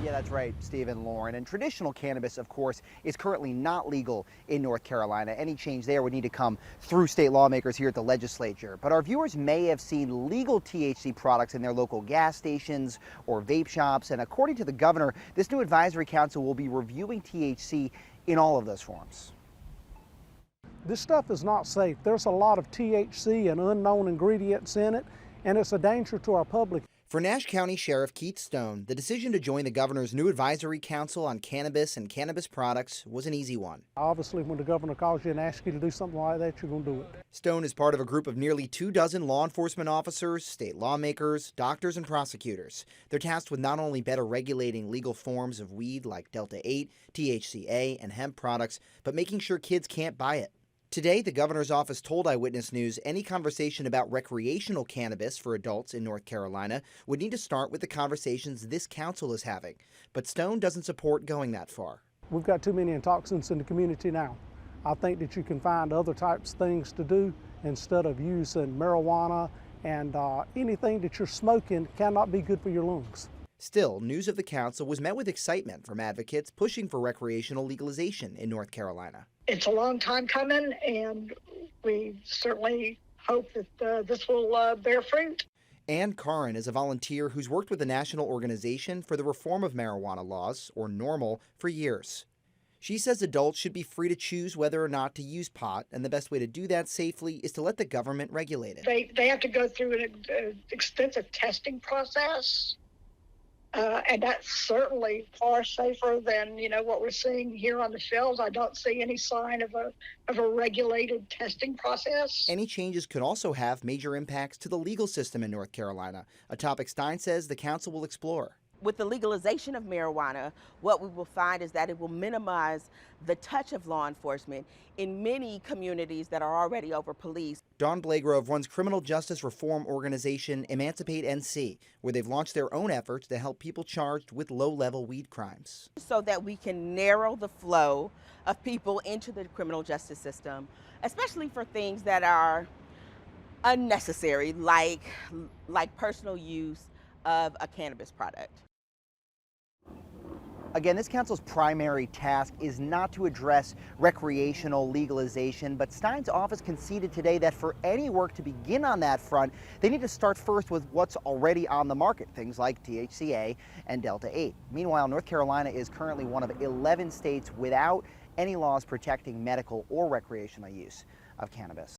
Yeah, that's right, Stephen, Lauren. And traditional cannabis, of course, is currently not legal in North Carolina. Any change there would need to come through state lawmakers here at the legislature. But our viewers may have seen legal THC products in their local gas stations or vape shops. And according to the governor, this new advisory council will be reviewing THC in all of those forms. This stuff is not safe. There's a lot of THC and unknown ingredients in it, and it's a danger to our public. For Nash County Sheriff Keith Stone, the decision to join the governor's new advisory council on cannabis and cannabis products was an easy one. Obviously, when the governor calls you and asks you to do something like that, you're going to do it. Stone is part of a group of nearly 24 law enforcement officers, state lawmakers, doctors, and prosecutors. They're tasked with not only better regulating legal forms of weed like Delta-8, THCA, and hemp products, but making sure kids can't buy it. Today, the governor's office told Eyewitness News any conversation about recreational cannabis for adults in North Carolina would need to start with the conversations this council is having. But Stone doesn't support going that far. We've got too many intoxicants in the community now. I think that you can find other types of things to do instead of using marijuana, and anything that you're smoking cannot be good for your lungs. Still, news of the council was met with excitement from advocates pushing for recreational legalization in North Carolina. It's a long time coming, and we certainly hope that this will bear fruit. Ann Caron is a volunteer who's worked with the National Organization for the Reform of Marijuana Laws, or NORML, for years. She says adults should be free to choose whether or not to use pot, and the best way to do that safely is to let the government regulate it. They have to go through an extensive testing process. And that's certainly far safer than, what we're seeing here on the shelves. I don't see any sign of a regulated testing process. Any changes could also have major impacts to the legal system in North Carolina, a topic Stein says the council will explore. With the legalization of marijuana, what we will find is that it will minimize the touch of law enforcement in many communities that are already over-policed. Dawn Blagrove runs criminal justice reform organization Emancipate NC, where they've launched their own efforts to help people charged with low-level weed crimes. So that we can narrow the flow of people into the criminal justice system, especially for things that are unnecessary, like personal use of a cannabis product. Again, this council's primary task is not to address recreational legalization, but Stein's office conceded today that for any work to begin on that front, they need to start first with what's already on the market, things like THCA and Delta-8. Meanwhile, North Carolina is currently one of 11 states without any laws protecting medical or recreational use of cannabis.